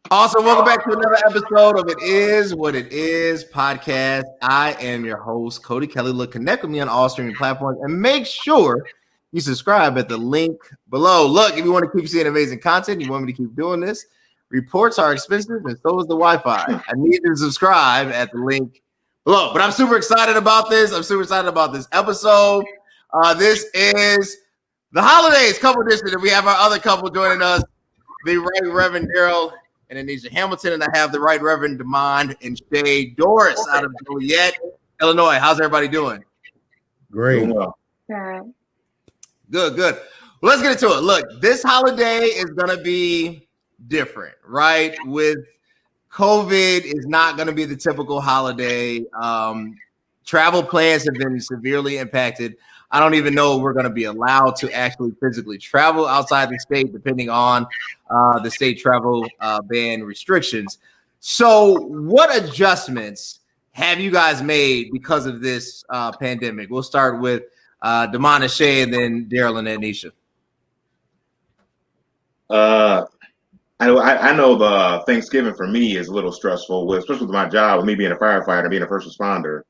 Awesome. Welcome back to another episode of It Is What It Is podcast. I am your host, Cody Kelly. Look, connect with me on all streaming platforms and make sure you subscribe at the link below. Look, if you want to keep seeing amazing content, you want me to keep doing this, reports are expensive and so is the Wi-Fi. I need you to subscribe at the link below. But I'm super excited about this. I'm super excited about this episode. This is the holidays couple edition, and we have our other couple joining us, the Right Reverend Daryl and Anisha Hamilton, and I have the Right Reverend Demond and Shay Doris out of Joliet, Illinois. How's everybody doing? Great. Good. Good. Well, let's get into it. Look, this holiday is going to be different, right? With COVID is not going to be the typical holiday. Travel plans have been severely impacted. I don't even know if we're going to be allowed to actually physically travel outside the state, depending on the state travel ban restrictions. So what adjustments have you guys made because of this pandemic? We'll start with Demond and Shay, and then Daryl and Anisha. I know the Thanksgiving for me is a little stressful, especially with my job, with me being a firefighter, being a first responder.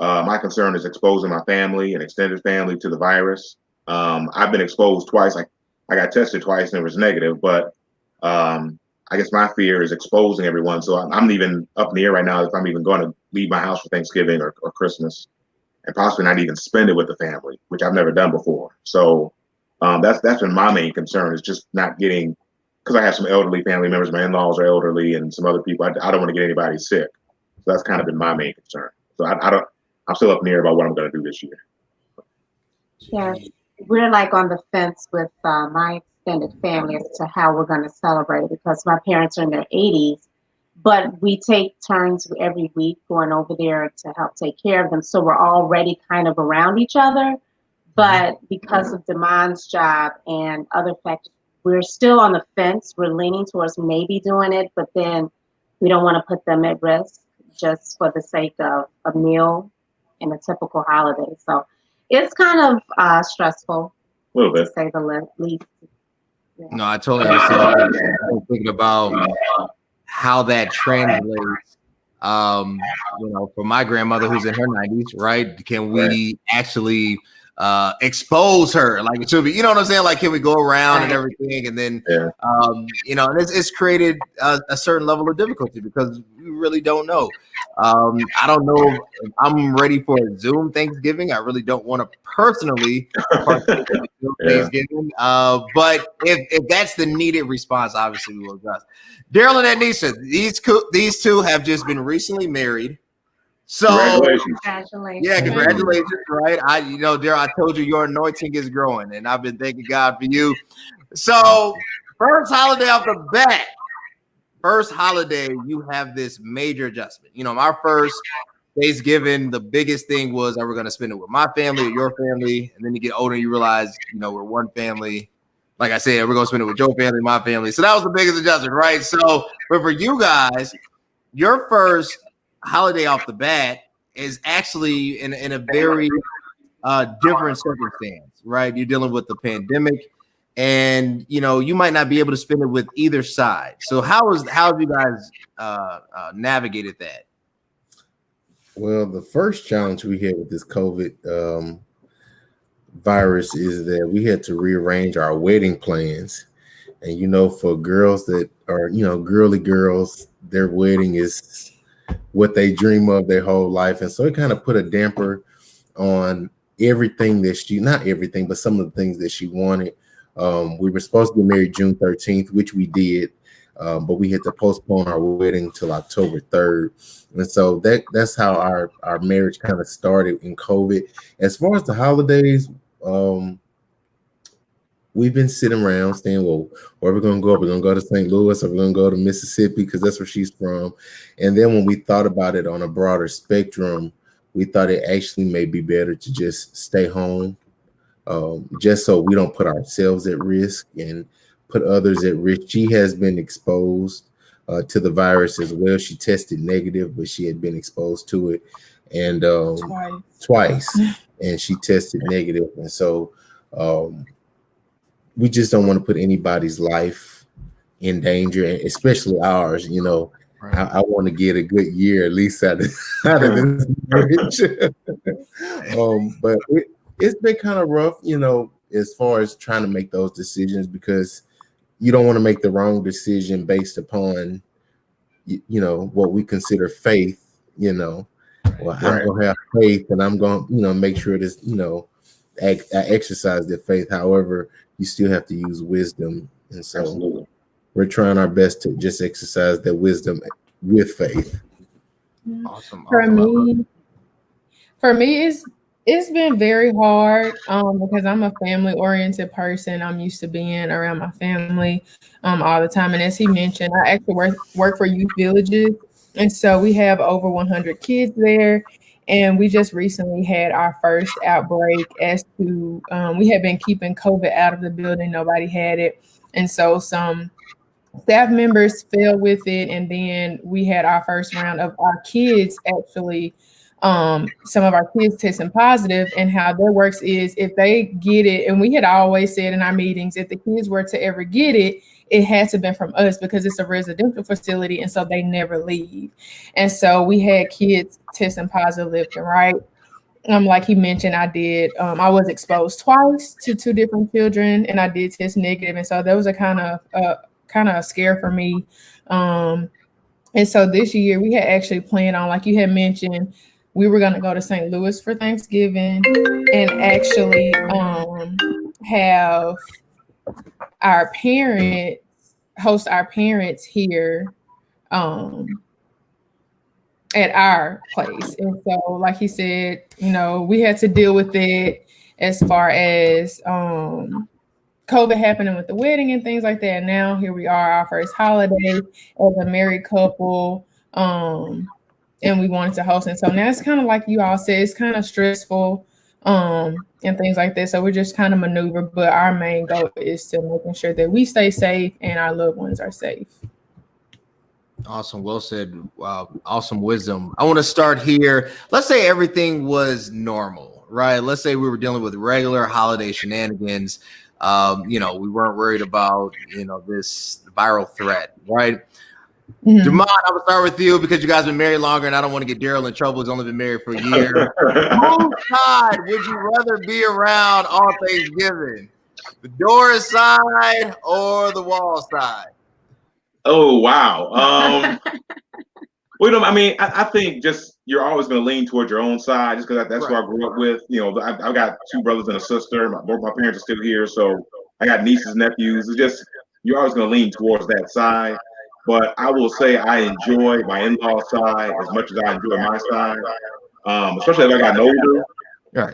My concern is exposing my family and extended family to the virus. I've been exposed twice. I got tested twice and it was negative, but I guess my fear is exposing everyone. So I'm even up in the air right now if I'm even going to leave my house for Thanksgiving or Christmas, and possibly not even spend it with the family, which I've never done before. So that's been my main concern, is just not getting, because I have some elderly family members. My in-laws are elderly and some other people. I don't want to get anybody sick. So that's kind of been my main concern. So I'm still up in the air about what I'm going to do this year. Yeah, we're like on the fence with my extended family as to how we're going to celebrate, because my parents are in their 80s, but we take turns every week going over there to help take care of them. So we're already kind of around each other. But because of Demond's job and other factors, we're still on the fence. We're leaning towards maybe doing it, but then we don't want to put them at risk just for the sake of a meal and a typical holiday. So it's kind of stressful, A little bit, to say the least. Yeah. No, I totally understand. I'm thinking about how that translates. For my grandmother who's in her 90s, right? Can we actually expose her like it should be? You know what I'm saying? Like, can we go around and everything? And then, and it's created a certain level of difficulty because we really don't know. I don't know if I'm ready for a Zoom Thanksgiving. I really don't want to personally partake in Zoom Thanksgiving. But if that's the needed response, obviously we will adjust. Daryl and Anisha, these two have just been recently married. So Congratulations. Yeah, congratulations, right? Daryl, I told you your anointing is growing, and I've been thanking God for you. So first holiday off the bat. First holiday, you have this major adjustment. My first Thanksgiving, the biggest thing was that we're going to spend it with my family or your family. And then you get older and you realize, we're one family. Like I said, we're going to spend it with your family, my family. So that was the biggest adjustment, right? So, but for you guys, your first holiday off the bat is actually in a very different circumstance, right? You're dealing with the pandemic. And you might not be able to spend it with either side. So how have you guys navigated that? Well, the first challenge we had with this COVID virus is that we had to rearrange our wedding plans. And for girls that are girly girls, their wedding is what they dream of their whole life, and so it kind of put a damper on everything that not everything, but some of the things that she wanted. We were supposed to get married June 13th, which we did, but we had to postpone our wedding till October 3rd. And so that's how our marriage kind of started in COVID. As far as the holidays, we've been sitting around saying, well, where are we going to go? We're going to go to St. Louis, or we're going to go to Mississippi because that's where she's from. And then when we thought about it on a broader spectrum, we thought it actually may be better to just stay home. Just so we don't put ourselves at risk and put others at risk. She has been exposed to the virus as well. She tested negative, but she had been exposed to it and twice, and she tested negative. And so we just don't want to put anybody's life in danger, and especially ours. You know, Right. I want to get a good year at least out of, out of this marriage. But it's been kind of rough, you know, as far as trying to make those decisions, because you don't want to make the wrong decision based upon you know what we consider faith. You know, well, I'm Right. gonna have faith, and I'm gonna make sure this I exercise the faith. However, you still have to use wisdom, and so Absolutely. we're trying our best to just exercise that wisdom with faith. Awesome. For Awesome. me, for me, it's been very hard because I'm a family oriented person. I'm used to being around my family all the time. And as he mentioned, I actually work for youth villages, and so we have over 100 kids there. And we just recently had our first outbreak as to we had been keeping COVID out of the building. Nobody had it, and so some staff members fell with it, and then we had our first round of our kids actually some of our kids testing positive. And how that works is if they get it, and we had always said in our meetings, if the kids were to ever get it, it had to been from us because it's a residential facility, and so they never leave. And so we had kids testing positive left and right. Like he mentioned, I was exposed twice to two different children, and I did test negative, and so that was a kind of a scare for me. And so this year we had actually planned on, like you had mentioned, we were going to go to St. Louis for Thanksgiving and actually have our parents host our parents here um, at our place. And so, like he said, we had to deal with it as far as COVID happening with the wedding and things like that. Now here we are, our first holiday as a married couple, and we wanted to host. And so now it's kind of like you all said, it's kind of stressful and things like that. So we're just kind of maneuver, but our main goal is to making sure that we stay safe and our loved ones are safe. Awesome. Well said. Wow. Awesome wisdom. I want to start here. Let's say everything was normal, right? Let's say we were dealing with regular holiday shenanigans. We weren't worried about, this viral threat, right? Mhm. Jamon, I will start with you because you guys have been married longer, and I don't want to get Daryl in trouble. He's only been married for a year. Whose side would you rather be around on Thanksgiving? The Doris side or the Wall side? Oh wow. I mean, I think just you're always going to lean towards your own side, just because that's who I grew up with. I've got two brothers and a sister. Both my parents are still here, so I got nieces, nephews. It's just you're always going to lean towards that side. But I will say I enjoy my in-law side as much as I enjoy my side, especially as I got older. Right.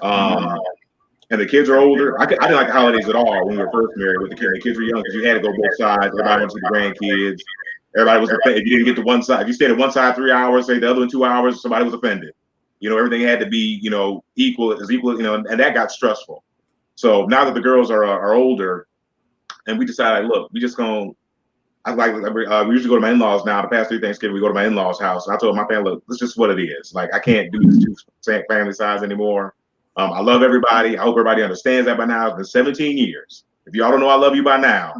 And the kids are older. I didn't like the holidays at all when we were first married with the kids. The kids were young because you had to go both sides. Everybody went to the grandkids. Everybody was offended. If you didn't get to one side, if you stayed at one side 3 hours, say the other 2 hours, somebody was offended. Everything had to be, equal, and that got stressful. So now that the girls are older, and we decided, look, we just gonna. We usually go to my in-laws now. The past 3 Thanksgiving, we go to my in-laws' house. And I told my family, look, this is just what it is. Like I can't do this two family sides anymore. I love everybody. I hope everybody understands that by now. It's been 17 years. If y'all don't know I love you by now,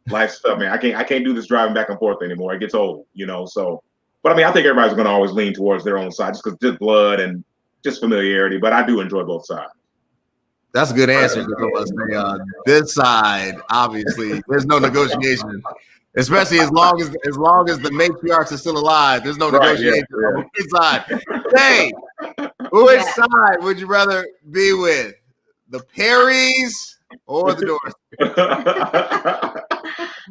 life stuff, man. I can't do this driving back and forth anymore. It gets old, So, but I mean, I think everybody's going to always lean towards their own side just blood and just familiarity. But I do enjoy both sides. That's a good answer. This side, obviously, there's no negotiation, especially as long as the matriarchs are still alive. There's no negotiation on which side. Hey, which side would you rather be with, the Perrys or the Doors?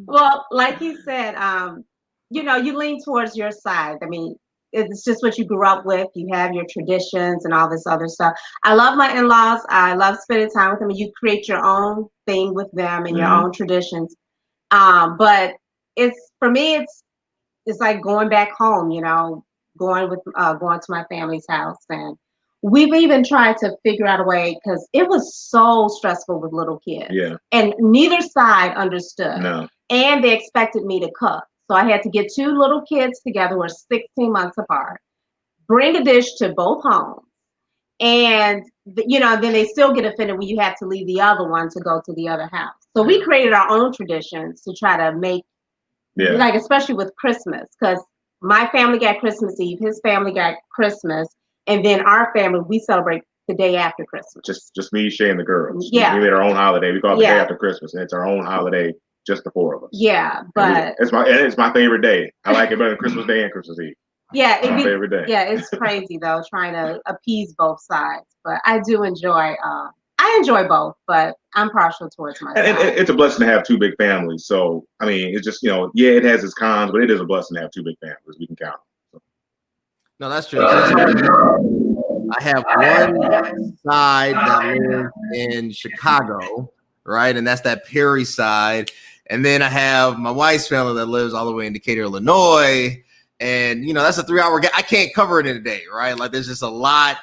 Well, like you said, you lean towards your side. I mean, it's just what you grew up with. You have your traditions and all this other stuff. I love my in-laws. I love spending time with them. You create your own thing with them and your own traditions. But for me, it's like going back home. Going to my family's house, and we've even tried to figure out a way because it was so stressful with little kids. Yeah. And neither side understood. No. And they expected me to cook. So I had to get 2 little kids together who are 16 months apart, bring a dish to both homes. And, then they still get offended when you have to leave the other one to go to the other house. So we created our own traditions to try to make Yeah. Like, especially with Christmas, because my family got Christmas Eve, his family got Christmas, and then our family, we celebrate the day after Christmas. Just me, Shay, and the girls. Yeah. We made our own holiday. We call it the day after Christmas, and it's our own holiday, just the four of us. Yeah, but it's my favorite day. I like it better than Christmas Day and Christmas Eve. Yeah, it's my favorite day. Yeah, it's crazy though, trying to appease both sides. But I do enjoy. I enjoy both, but I'm partial towards my side. And it's a blessing to have two big families. So I mean, it's just yeah, it has its cons, but it is a blessing to have two big families. We can count. So. No, that's true. I have one side that lives in Chicago, right? And that's that Perry side. And then I have my wife's family that lives all the way in Decatur, Illinois. And, that's a 3-hour gap. I can't cover it in a day, right? Like, there's just a lot.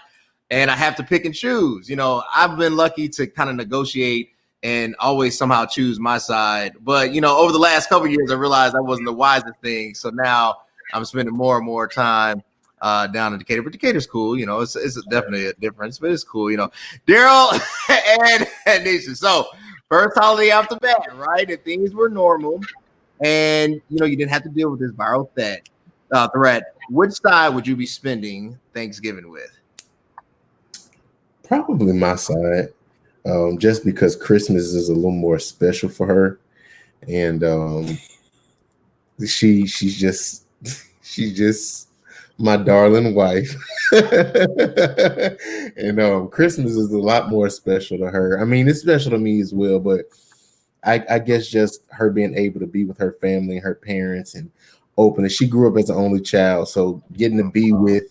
And I have to pick and choose. I've been lucky to kind of negotiate and always somehow choose my side. But, over the last couple of years, I realized that wasn't the wisest thing. So now I'm spending more and more time down in Decatur, but Decatur's cool. It's definitely a difference, but it's cool. Daryl and Nisha. So first holiday off the bat, right? If things were normal and you didn't have to deal with this viral threat, which side would you be spending Thanksgiving with? Probably my side, just because Christmas is a little more special for her, and she's just my darling wife. And Christmas is a lot more special to her. I mean, it's special to me as well, but I guess just her being able to be with her family and her parents and opening. She grew up as an only child, so getting to be with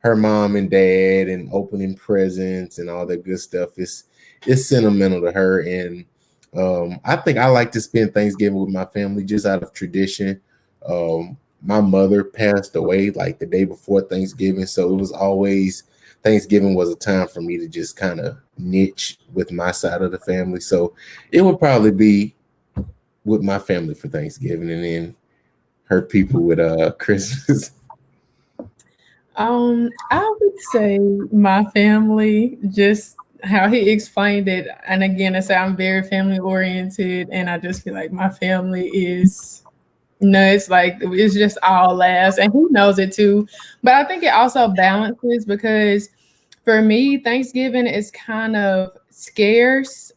her mom and dad and opening presents and all that good stuff is sentimental to her. And I think I like to spend Thanksgiving with my family just out of tradition. My mother passed away like the day before Thanksgiving, so it was always Thanksgiving was a time for me to just kind of niche with my side of the family. So it would probably be with my family for Thanksgiving, and then her people with Christmas. I would say my family, just how he explained it. And again, I say I'm very family oriented, and I just feel like my family is. No, it's like it's just all laughs, and he knows it too. But I think it also balances because for me, Thanksgiving is kind of scarce.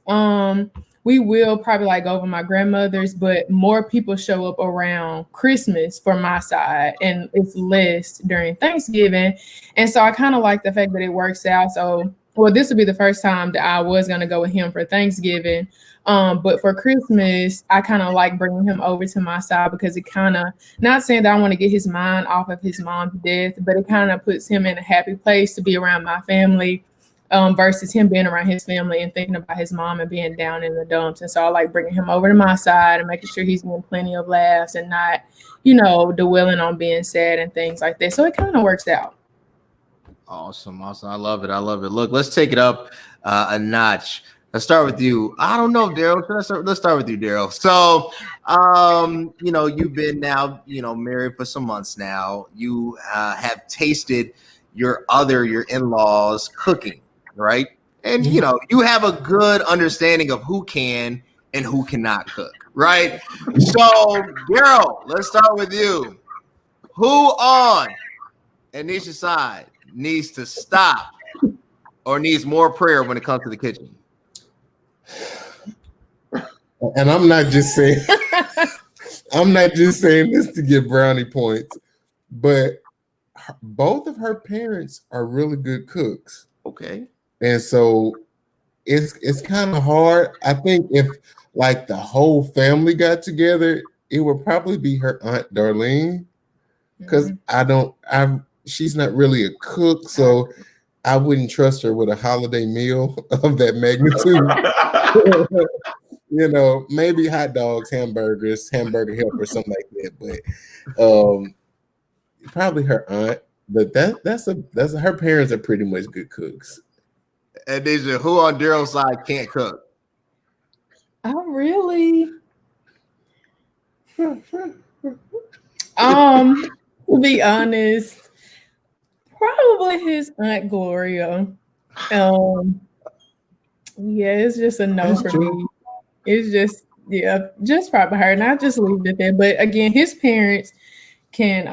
We will probably like go over my grandmother's, but more people show up around Christmas for my side, and it's less during Thanksgiving. And so I kind of like the fact that it works out. So, well, this will be the first time that I was gonna go with him for Thanksgiving. But for Christmas, I kind of like bringing him over to my side because it kind of, not saying that I want to get his mind off of his mom's death, but it kind of puts him in a happy place to be around my family versus him being around his family and thinking about his mom and being down in the dumps. And so I like bringing him over to my side and making sure he's getting plenty of laughs and not, dwelling on being sad and things like that. So it kind of works out. Awesome. I love it. Look, let's take it up a notch. Let's start with you. I don't know, Daryl. Let's start with you, Daryl. So, you've been now, married for some months now. You have tasted your in-laws cooking, right? And, you have a good understanding of who can and who cannot cook, right? So, Daryl, let's start with you. Who on Anisha's side needs to stop or needs more prayer when it comes to the kitchen? And I'm not just saying this to get brownie points, but both of her parents are really good cooks. Okay. And so it's kind of hard. I think if like the whole family got together, it would probably be her Aunt Darlene, because she's not really a cook, so I wouldn't trust her with a holiday meal of that magnitude. Maybe hot dogs, hamburgers, hamburger helper, something like that. But probably her aunt. But that's her parents are pretty much good cooks. And Deja, who on Daryl's side can't cook? Oh, really? To be honest, probably his Aunt Gloria. Yeah, it's just a no for me. It's just Yeah, just probably her, and I just leave it at that. But again, his parents can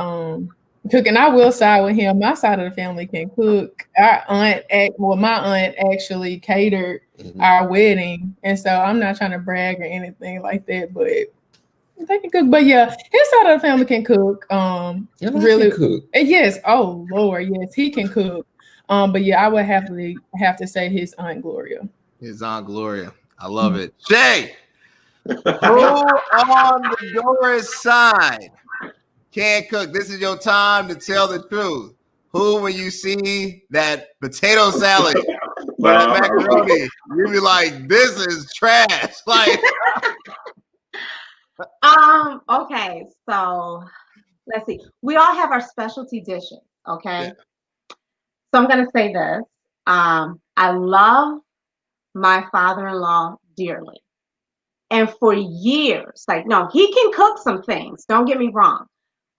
cook, and I will side with him. My side of the family can cook. My aunt actually catered our wedding, and so I'm not trying to brag or anything like that, but they can cook. But yeah, his side of the family can cook. Really can cook. Yes. Oh Lord, yes, he can cook. But yeah, I would have to say his aunt Gloria. His Aunt Gloria. I love it. Shay, who on the Doris side can't cook? This is your time to tell the truth. Who, when you see that potato salad or that macaroni, you be like, "This is trash." Like, Okay, so let's see. We all have our specialty dishes, okay? yeah. So I'm gonna say this. I love my father-in-law dearly. And for years, like, no, he can cook some things, don't get me wrong,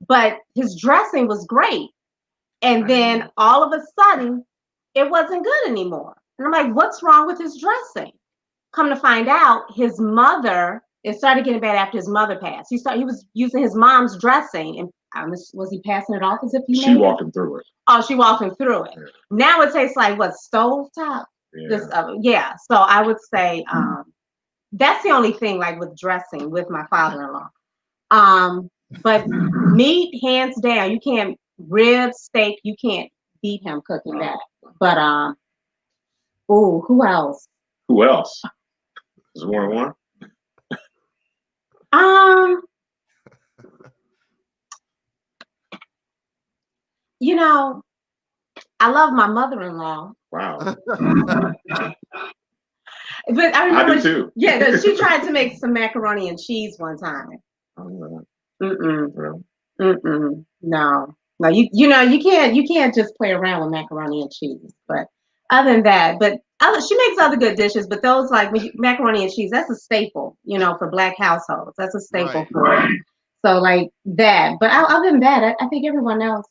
but his dressing was great. And then all of a sudden, it wasn't good anymore. And I'm like, what's wrong with his dressing? Come to find out, his mother, it started getting bad after his mother passed. He was using his mom's dressing, and was he passing it off as if he She made walked him through it. Oh, she walked him through it. Yeah. Now it tastes like what, stove top? Yeah. Yeah. So I would say that's the only thing, like with dressing with my father-in-law. But meat, hands down, you can't, ribs, steak, you can't beat him cooking that. But who else? Who else? Is it 1-1? Um, you know, I love my mother-in-law. Wow. But I remember, I do too. Yeah, she tried to make some macaroni and cheese one time. Oh, Mm-mm. Mm-mm. No. You can't just play around with macaroni and cheese. But other than that, she makes other good dishes. But those, like macaroni and cheese, that's a staple, for Black households. That's a staple Right. for it. So like that. But other than that, I think everyone else.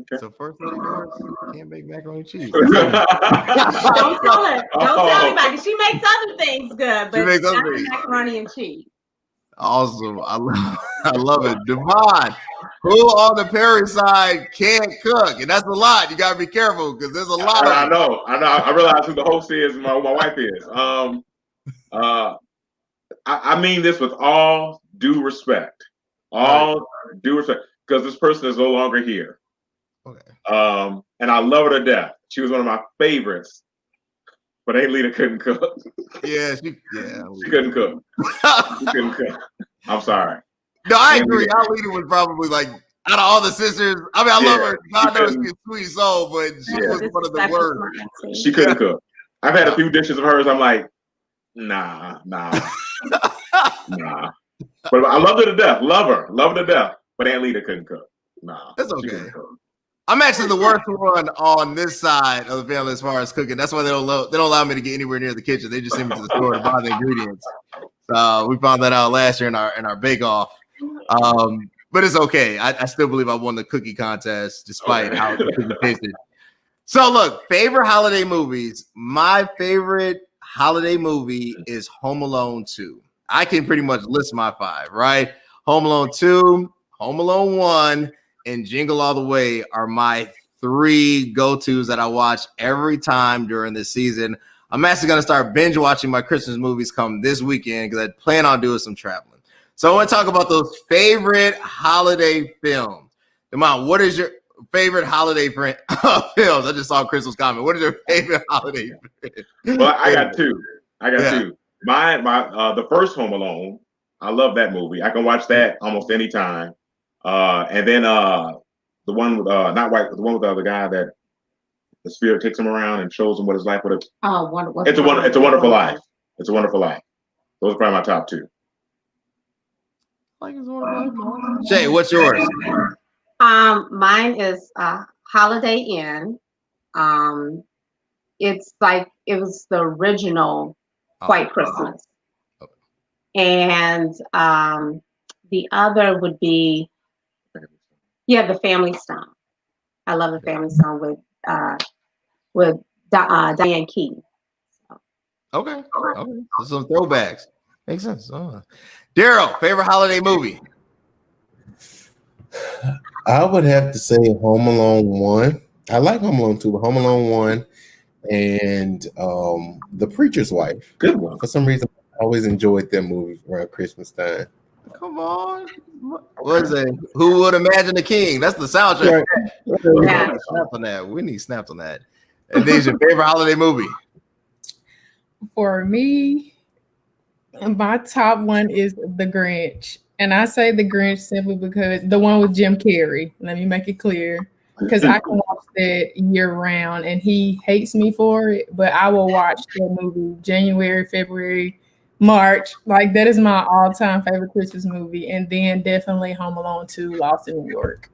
Okay. So First Lady Doris can't make macaroni and cheese. Don't tell her. Don't tell anybody. She makes other things good, but makes other not things. macaroni and cheese. Awesome. I love it. Devon, who on the Perry side can't cook? And that's a lot. You got to be careful because there's a lot of I know. I realize who the host is and my wife is. I mean this with all due respect. Due respect. Because this person is no longer here. Okay. And I love her to death. She was one of my favorites. But Alita couldn't cook. Yeah, she couldn't cook. She couldn't cook. I'm sorry. No, I agree. Alita was probably like, out of all the sisters, I mean, I love her. God knows she's a sweet soul, but she was one of the worst. She couldn't cook. I've had a few dishes of hers. I'm like, nah. But I loved her to death. Love her to death. But Alita couldn't cook. Nah, that's okay. I'm actually the worst one on this side of the family as far as cooking. That's why they don't allow me to get anywhere near the kitchen. They just send me to the store to buy the ingredients. We found that out last year in our bake off. But it's okay. I still believe I won the cookie contest despite how the cookie tasted. So look, favorite holiday movies. My favorite holiday movie is Home Alone 2. I can pretty much list my 5, right? Home Alone 2, Home Alone 1, and Jingle All the Way are my 3 go-tos that I watch every time during this season. I'm actually going to start binge watching my Christmas movies come this weekend because I plan on doing some traveling. So I want to talk about those favorite holiday films. Demond, what is your favorite holiday films? I just saw Crystal's comment. What is your favorite holiday film? Well, I got 2. Two. The first Home Alone, I love that movie. I can watch that almost any time. And then the one with the one with the other guy that the spirit takes him around and shows him what his life would have. It's a Wonderful Life. It's a Wonderful Life. Those are probably my top 2. Shay, what's yours? Mine is Holiday Inn. It's like it was the original White Christmas. And the other would be The Family Stone. I love The Family Stone with Diane Keaton. So. Okay. So some throwbacks. Makes sense. Daryl, favorite holiday movie? I would have to say Home Alone 1. I like Home Alone 2, but Home Alone 1 and The Preacher's Wife. Good one. For some reason, I always enjoyed that movie around Christmas time. Come on. What is it? Who would imagine the king? That's the soundtrack. Right. Yeah. Snapped on that. We need snapped on that. And then your favorite holiday movie? For me, my top one is The Grinch. And I say The Grinch simply because the one with Jim Carrey. Let me make it clear. Because I can watch that year round and he hates me for it, but I will watch that movie January, February, March. Like that is my all-time favorite Christmas movie. And then definitely Home Alone 2, Lost in New York.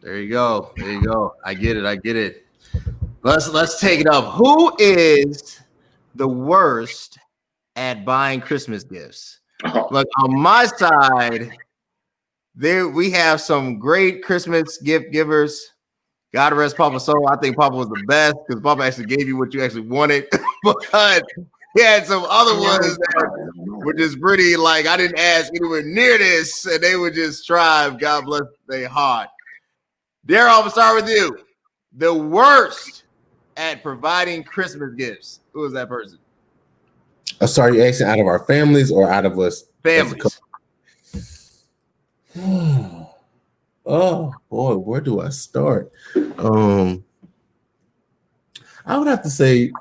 There you go. There you go. I get it. Let's take it up. Who is the worst at buying Christmas gifts? Look, on my side, we have some great Christmas gift givers. God rest Papa's soul. I think Papa was the best because Papa actually gave you what you actually wanted. But he had some other ones that were just pretty like I didn't ask anywhere near this, and they would just strive. God bless their heart. Daryl, I'm gonna start with you. The worst at providing Christmas gifts. Who is that person? Sorry, you asking out of our families or out of us? Families. Oh boy, where do I start? I would have to say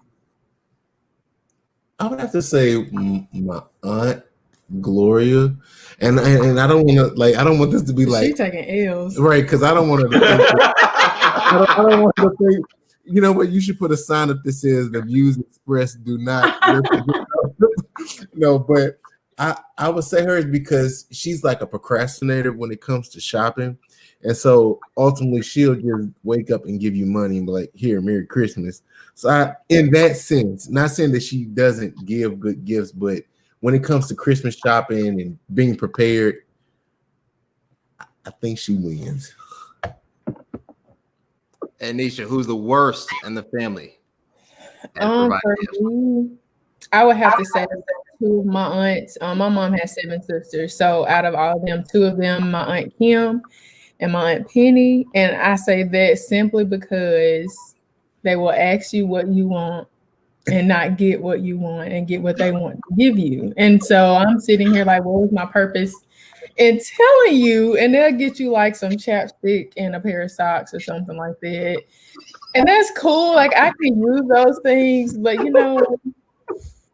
my aunt Gloria, and I don't want to I don't want this to be like She taking L's, right? Because I don't want her to think I don't want her to think. You know what? You should put a sign up that says the views expressed do not represent. No, but I would say hers because she's like a procrastinator when it comes to shopping. And so ultimately she'll just wake up and give you money and be like, here, Merry Christmas. So in that sense, not saying that she doesn't give good gifts, but when it comes to Christmas shopping and being prepared, I think she wins. And Nisha, who's the worst in the family? For me, I would have to say two of my aunts. My mom has 7 sisters, so out of all of them, 2 of them, my aunt Kim and my aunt Penny, and I say that simply because they will ask you what you want and not get what you want and get what they want to give you. And so I'm sitting here like, what was my purpose in telling you? And they'll get you like some chapstick and a pair of socks or something like that. And that's cool. Like I can use those things, but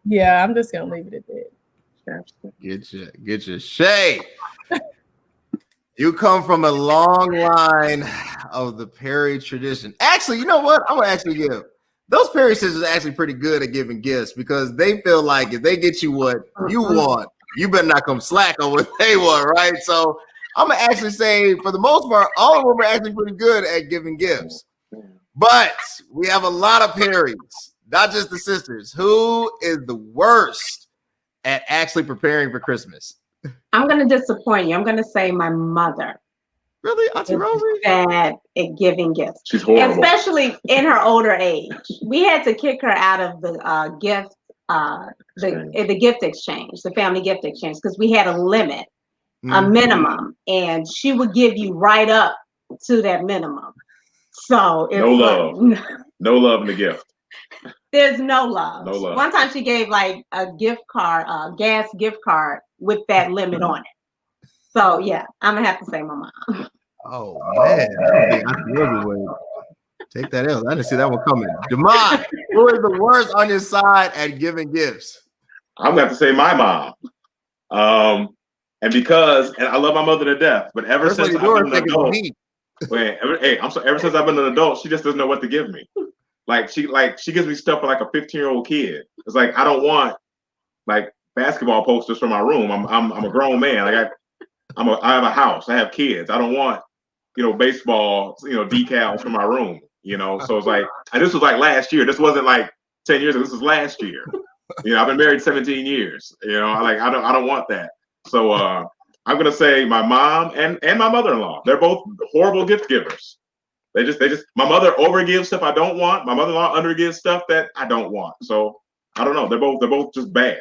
yeah, I'm just gonna leave it at that. Get your Shay. You come from a long line of the Perry tradition. Actually, you know what? I'm gonna actually give those Perry sisters are actually pretty good at giving gifts because they feel like if they get you what you want, you better not come slack on what they want, right? So I'm gonna actually say, for the most part, all of them are actually pretty good at giving gifts. But we have a lot of Perrys, not just the sisters. Who is the worst at actually preparing for Christmas? I'm going to disappoint you. I'm going to say my mother. Really, Auntie Rosie? Bad at giving gifts. She's horrible. Especially in her older age. We had to kick her out of the gift, the gift exchange, the family gift exchange, because we had a limit, a minimum, and she would give you right up to that minimum. So it's no love in the gift. There's no love. No love. One time she gave like a gift card, a gas gift card with that limit on it. So yeah, I'm gonna have to say my mom. Oh man, I don't think Auntie Rosie would take that L. I didn't see that one coming. Demond, who is the worst on your side at giving gifts? I'm gonna have to say my mom. And I love my mother to death, but ever since I've been an adult, ever since I've been an adult, she just doesn't know what to give me. She gives me stuff for like a 15-year-old kid. It's like I don't want like basketball posters for my room. I'm a grown man. Like I have a house. I have kids. I don't want baseball decals for my room. So it's like, and this was like last year. This wasn't like 10 years ago. This was last year. I've been married 17 years. I don't want that. So I'm gonna say my mom and my mother-in-law. They're both horrible gift givers. They just my mother overgives stuff I don't want. My mother-in-law undergives stuff that I don't want. So I don't know. They're both just bad.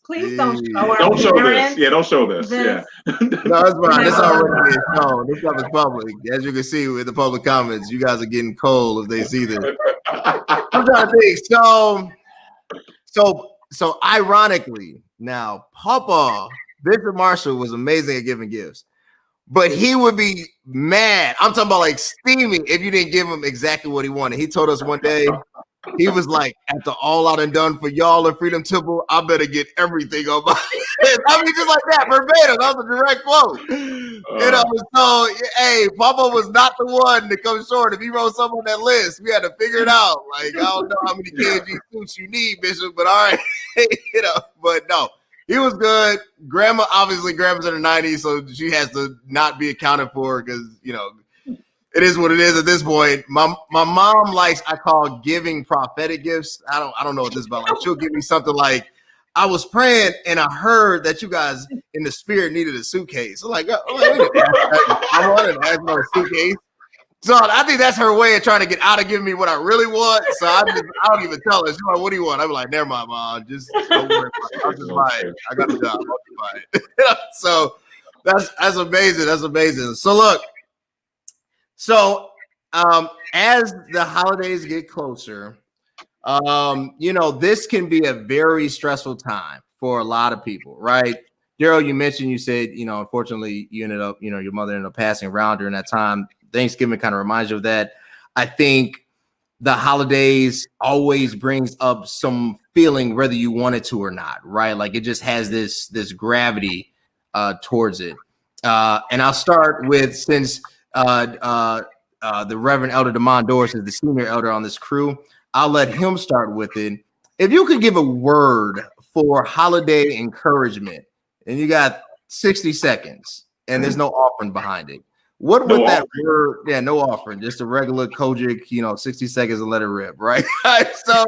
Please don't show our Don't show this. parents. Yeah, don't show this. Yeah. No, that's fine. This already being shown. This stuff is public. As you can see with the public comments, you guys are getting cold if they see this. I'm trying to think. So ironically, now Papa Bishop Marshall was amazing at giving gifts, but he would be mad. I'm talking about like steaming if you didn't give him exactly what he wanted. He told us one day, he was like, after all out and done for y'all at Freedom Temple, I better get everything on my list. I mean, just like that, verbatim. That was a direct quote. You know, so hey, Papa was not the one to come short. If he wrote something on that list, we had to figure it out. Like, I don't know how many KG suits you need, Bishop, but all right. You know, but no, he was good. Grandma's in the 90s, so she has to not be accounted for because, you know, it is what it is at this point. My mom likes, I call giving prophetic gifts. I don't know what this is about. Like, she'll give me something like, I was praying and I heard that you guys in the spirit needed a suitcase. So like, we didn't ask for a suitcase. So I think that's her way of trying to get out of giving me what I really want. So I don't even tell her. She's like, what do you want? I'm like, never mind, Mom. Just don't worry about it. I'll just buy it. I got the job. I'll just buy it. So that's amazing. That's amazing. So look. So, as the holidays get closer, you know, this can be a very stressful time for a lot of people, right? Daryl, you said, you know, unfortunately, you ended up, you know, your mother ended up passing around during that time. Thanksgiving kind of reminds you of that. I think the holidays always brings up some feeling, whether you want it to or not, right? Like it just has this gravity towards it. And I'll start with, since the Reverend Elder Demond Doris is the senior elder on this crew, I'll let him start with it. If you could give a word for holiday encouragement, and you got 60 seconds, and there's no offering behind it, what would that word? Yeah, no offering, just a regular Kojic, you know, 60 seconds and let it rip, right? So,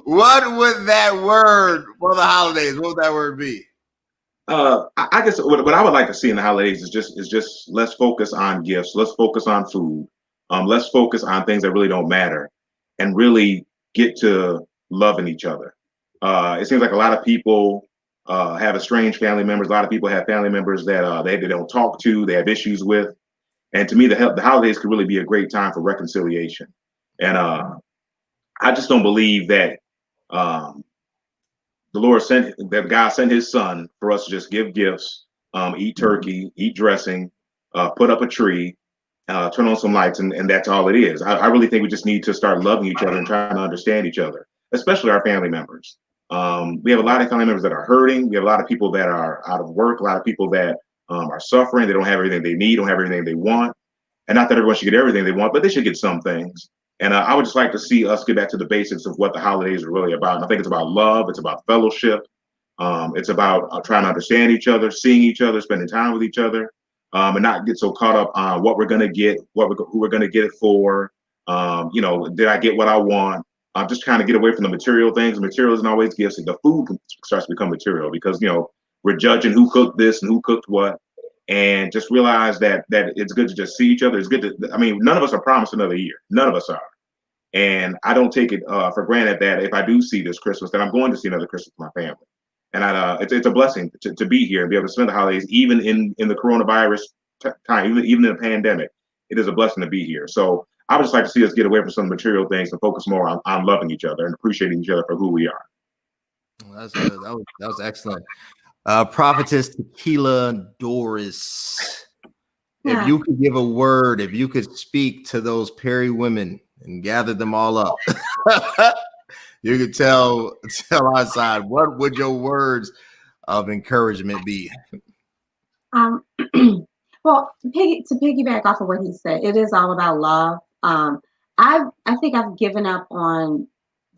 what would that word for the holidays? What would that word be? I guess what I would like to see in the holidays is just let's focus on gifts. Let's focus on food. Let's focus on things that really don't matter, and really get to loving each other. It seems like a lot of people have estranged family members. A lot of people have family members that they don't talk to. They have issues with, and to me, the holidays could really be a great time for reconciliation. And I just don't believe that. God sent his son for us to just give gifts, eat turkey, eat dressing, put up a tree, turn on some lights, and that's all it is. I really think we just need to start loving each other and trying to understand each other, especially our family members. We have a lot of family members that are hurting. We have a lot of people that are out of work, a lot of people that are suffering. They don't have everything they need, don't have everything they want. And not that everyone should get everything they want, but they should get some things. And I would just like to see us get back to the basics of what the holidays are really about. And I think it's about love. It's about fellowship. It's about trying to understand each other, seeing each other, spending time with each other, and not get so caught up on what we're going to get, who we're going to get it for. You know, did I get what I want? Just kind of get away from the material things. Material isn't always gifts. The food starts to become material because, you know, we're judging who cooked this and who cooked what. And just realize that it's good to just see each other. It's good to, I mean, none of us are promised another year. None of us are. And I don't take it for granted that if I do see this Christmas, that I'm going to see another Christmas with my family. And it's a blessing to be here and be able to spend the holidays, even in the coronavirus time, even in the pandemic. It is a blessing to be here. So I would just like to see us get away from some material things and focus more on loving each other and appreciating each other for who we are. Well, that's good. That was excellent. Prophetess Tequila Doris. Yeah. If you could give a word, if you could speak to those Perry women and gather them all up, you could tell our side, what would your words of encouragement be? Well, to piggyback off of what he said, it is all about love. I think I've given up on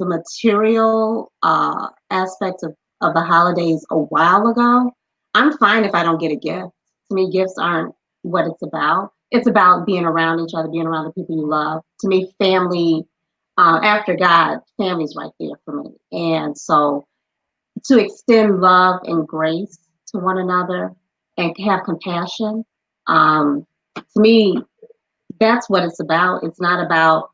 the material aspects of the holidays a while ago. I'm fine if I don't get a gift. To me, gifts aren't what it's about. It's about being around each other, being around the people you love. To me, family, after God, family's right there for me. And so to extend love and grace to one another and have compassion, to me, that's what it's about. It's not about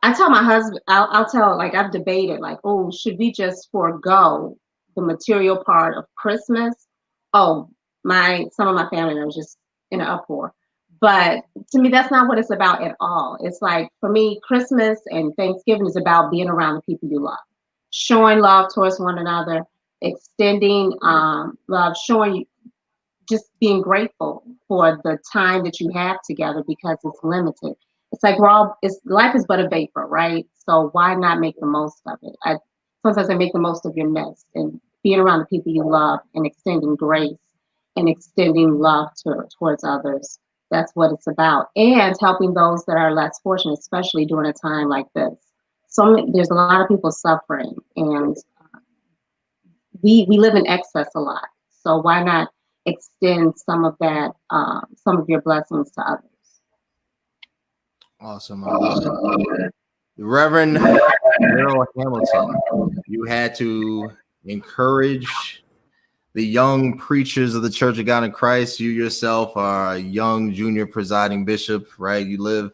I tell my husband, I'll tell, like, I've debated, like, oh, should we just forego the material part of Christmas? Oh, some of my family members just in an uproar. But to me, that's not what it's about at all. It's like, for me, Christmas and Thanksgiving is about being around the people you love, showing love towards one another, extending love, showing just being grateful for the time that you have together because it's limited. It's like life is but a vapor, right? So why not make the most of it? Sometimes I make the most of your mess and being around the people you love and extending grace and extending love towards others. That's what it's about. And helping those that are less fortunate, especially during a time like this. There's a lot of people suffering, and we live in excess a lot. So why not extend some of that, some of your blessings to others? Awesome. I love it. Reverend Daryl Hamilton, you had to encourage the young preachers of the Church of God in Christ. You yourself are a young junior presiding bishop, right? You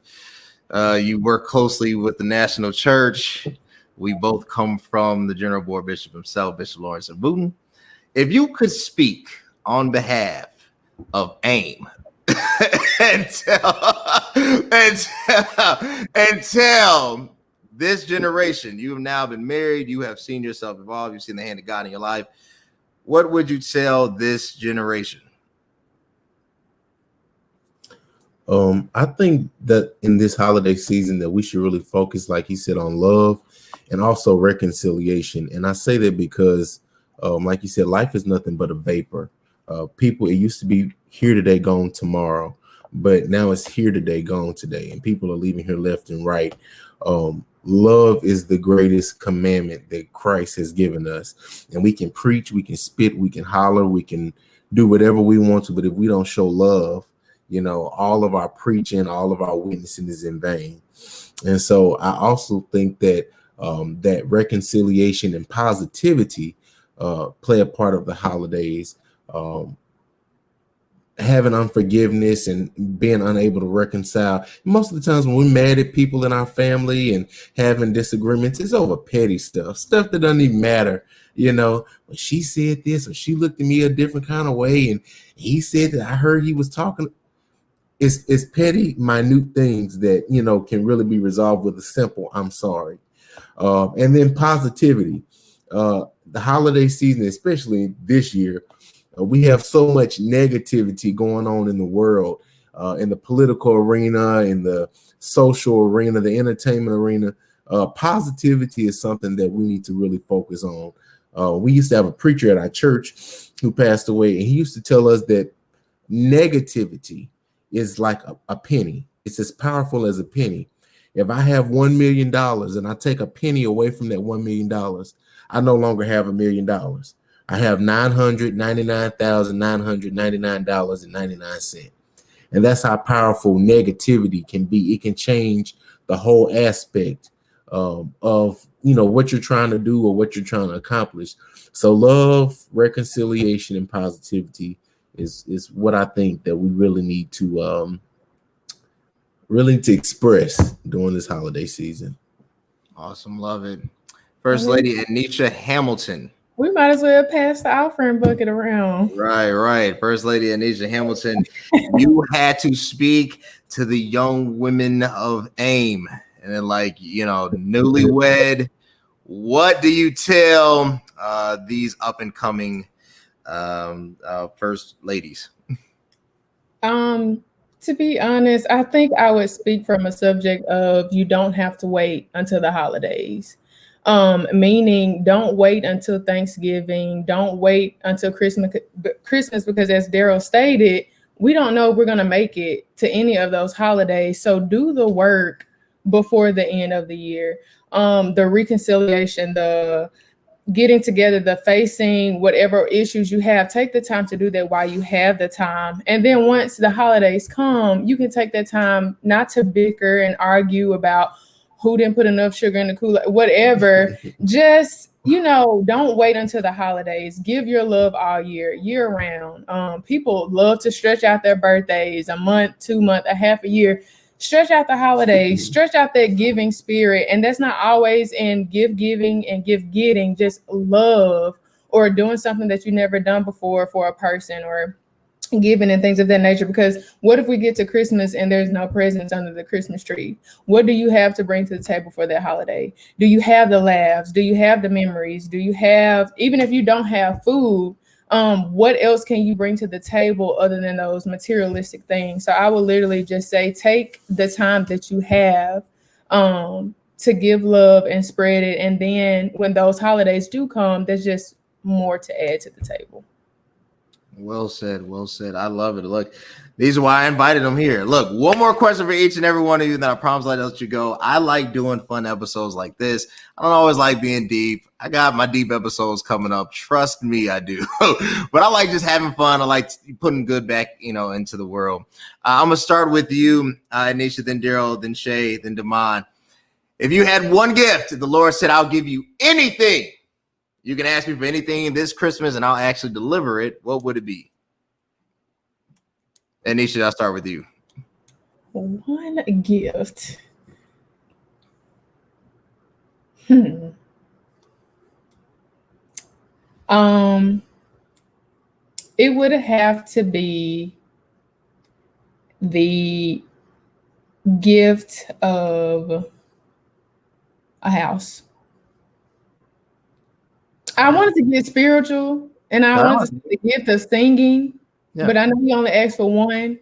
work closely with the national church. We both come from the general board bishop himself, Bishop Lawrence of Booton. If you could speak on behalf of AIM and tell this generation, you have now been married, you have seen yourself evolve, you've seen the hand of God in your life. What would you tell this generation? I think that in this holiday season that we should really focus, like he said, on love and also reconciliation. And I say that because, like you said, life is nothing but a vapor. People, it used to be here today, gone tomorrow, but now it's here today, gone today, and people are leaving here left and right. Love is the greatest commandment that Christ has given us, and we can preach, we can spit, we can holler, we can do whatever we want to, but if we don't show love, all of our preaching, all of our witnessing is in vain. And so I also think that that reconciliation and positivity play a part of the holidays. Having unforgiveness and being unable to reconcile. Most of the times when we're mad at people in our family and having disagreements, it's over petty stuff that doesn't even matter. When she said this or she looked at me a different kind of way and he said that I heard he was talking. It's petty, minute things that, can really be resolved with a simple, I'm sorry. And then positivity. The holiday season, especially this year, we have so much negativity going on in the world, in the political arena, in the social arena, the entertainment arena. Positivity is something that we need to really focus on. We used to have a preacher at our church who passed away, and he used to tell us that negativity is like a penny. It's as powerful as a penny. If I have $1 million and I take a penny away from that $1 million, I no longer have $1 million. I have $999,999.99. And that's how powerful negativity can be. It can change the whole aspect of what you're trying to do or what you're trying to accomplish. So love, reconciliation, and positivity is what I think that we really need to express during this holiday season. Awesome, love it. First Lady Anisha Hamilton. We might as well pass the offering bucket around. Right. First Lady Anisha Hamilton, you had to speak to the young women of AIM, and then, newlywed. What do you tell these up and coming first ladies? To be honest, I think I would speak from a subject of you don't have to wait until the holidays. Meaning don't wait until Thanksgiving, don't wait until Christmas, because as Daryl stated, we don't know if we're going to make it to any of those holidays. So do the work before the end of the year. The reconciliation, the getting together, the facing whatever issues you have, take the time to do that while you have the time. And then once the holidays come, you can take that time not to bicker and argue about who didn't put enough sugar in the Kool-Aid, whatever. Just, don't wait until the holidays. Give your love all year round. People love to stretch out their birthdays, a month, 2 months, a half a year. stretch out the holidays, stretch out that giving spirit. And that's not always in gift giving and gift getting, just love or doing something that you never done before for a person, or giving and things of that nature. Because what if we get to Christmas and there's no presents under the Christmas tree? What do you have to bring to the table for that holiday? Do you have the laughs? Do you have the memories? Do you have, even if you don't have food, what else can you bring to the table other than those materialistic things? So I would literally just say, take the time that you have to give love and spread it. And then when those holidays do come, there's just more to add to the table. Well said. Well said. I love it. Look, these are why I invited them here. Look, one more question for each and every one of you, then I promise I'll let you go. I like doing fun episodes like this. I don't always like being deep. I got my deep episodes coming up. Trust me, I do. But I like just having fun. I like putting good back, into the world. I'm going to start with you, Anisha, then Daryl, then Shay, then Damon. If you had one gift, the Lord said, I'll give you anything. You can ask me for anything this Christmas and I'll actually deliver it. What would it be? Anisha, I'll start with you. One gift. It would have to be the gift of a house. I wanted to get spiritual, and I wanted to see the gift of singing, but I know he only asked for one,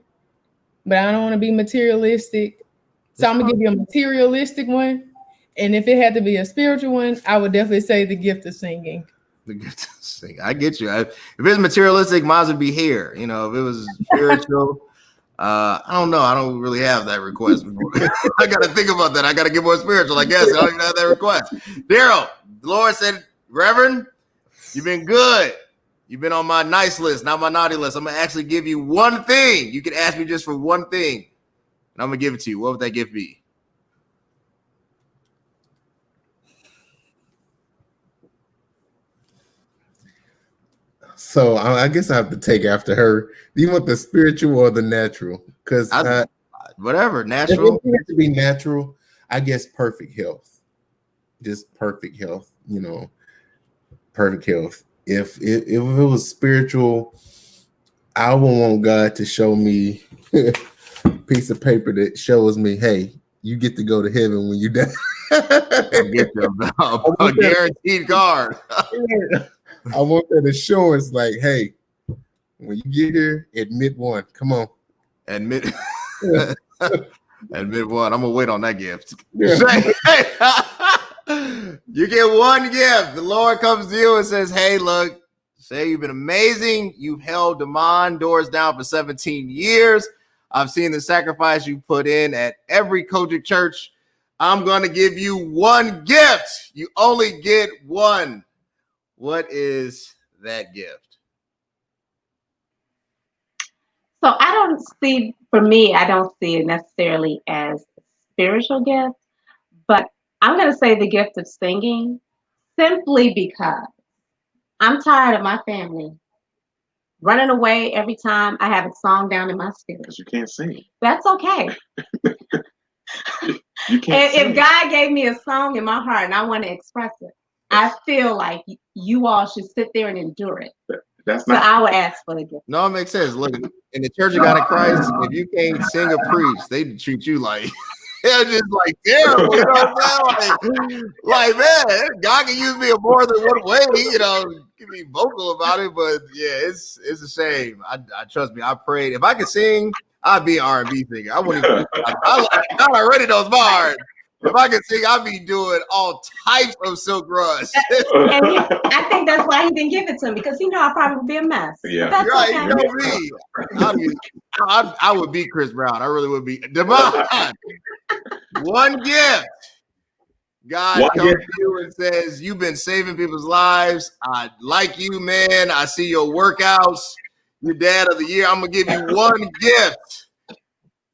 but I don't want to be materialistic. So I'm going to give you a materialistic one. And if it had to be a spiritual one, I would definitely say the gift of singing. The gift of singing. I get you. If it's materialistic, mine would be hair. If it was spiritual, I don't know. I don't really have that request. I got to think about that. I got to get more spiritual, I guess. I don't even have that request. Daryl, the Lord said, Reverend, you've been good. You've been on my nice list, not my naughty list. I'm going to actually give you one thing. You can ask me just for one thing, and I'm going to give it to you. What would that gift be? So I guess I have to take after her. Do you want the spiritual or the natural? Because whatever, natural. If it has to be natural, I guess perfect health. Just perfect health, perfect health. If it was spiritual, I would want God to show me a piece of paper that shows me, hey, you get to go to heaven when you die. I get you a guaranteed card. I want that assurance, like, hey, when you get here, admit one. Come on. Admit one. I'm gonna wait on that gift. Yeah. You get one gift. The Lord comes to you and says, hey, look, Shay, you've been amazing. You've held Damon doors down for 17 years. I've seen the sacrifice you put in at every Kojic church. I'm going to give you one gift. You only get one. What is that gift? So I don't see it necessarily as a spiritual gift, but I'm going to say the gift of singing, simply because I'm tired of my family running away every time I have a song down in my spirit. Because you can't sing. That's okay. You can't sing. If God gave me a song in my heart and I want to express it, I feel like you all should sit there and endure it. So I would ask for the gift. No, it makes sense. Look, in the Church of God in Christ, if you can't sing or preach, they treat you like they're just like terrible. You know what I'm saying? Like, man, God can use me in more than one way. Can be vocal about it, but yeah, it's a shame. I trust me. I prayed. If I could sing, I'd be an R&B singer. I wouldn't even. I already knows my heart. If I could sing, I'd be doing all types of Silk Rush. I think that's why he didn't give it to me, because I probably would be a mess. Yeah, right. Okay. You know me. I would beat Chris Brown. I really would be. Devon, one gift. God comes to you and says, you've been saving people's lives. I like you, man. I see your workouts. You're dad of the year. I'm going to give you one gift.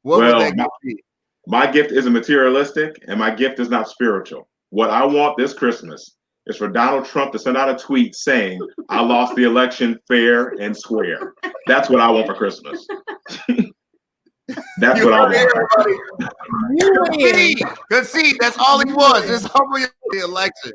What would that gift be? My gift isn't materialistic, and my gift is not spiritual. What I want this Christmas is for Donald Trump to send out a tweet saying, I lost the election fair and square. That's what I want for Christmas. That's You what I heard it, want. everybody. Concede. That's all he was. Just humble the election.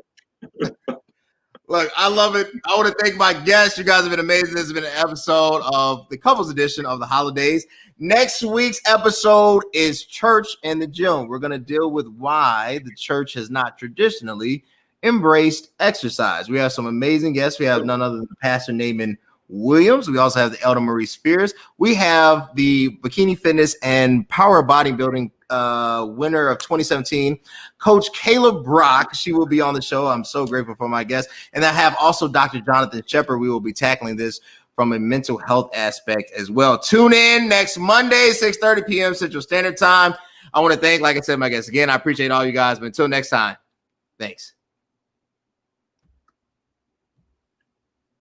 Look, I love it. I want to thank my guests. You guys have been amazing. This has been an episode of the couples edition of the holidays. Next week's episode is Church and the Gym. We're going to deal with why the church has not traditionally embraced exercise. We have some amazing guests. We have none other than Pastor Naaman Williams. We also have the Elder Marie Spears. We have the Bikini Fitness and Power Bodybuilding winner of 2017, Coach Kayla Brock. She will be on the show. I'm so grateful for my guest. And I have also Dr. Jonathan Shepard. We will be tackling this from a mental health aspect as well. Tune in next Monday, 6:30 p.m. Central Standard Time. I want to thank, like I said, my guests again. I appreciate all you guys. But until next time, thanks.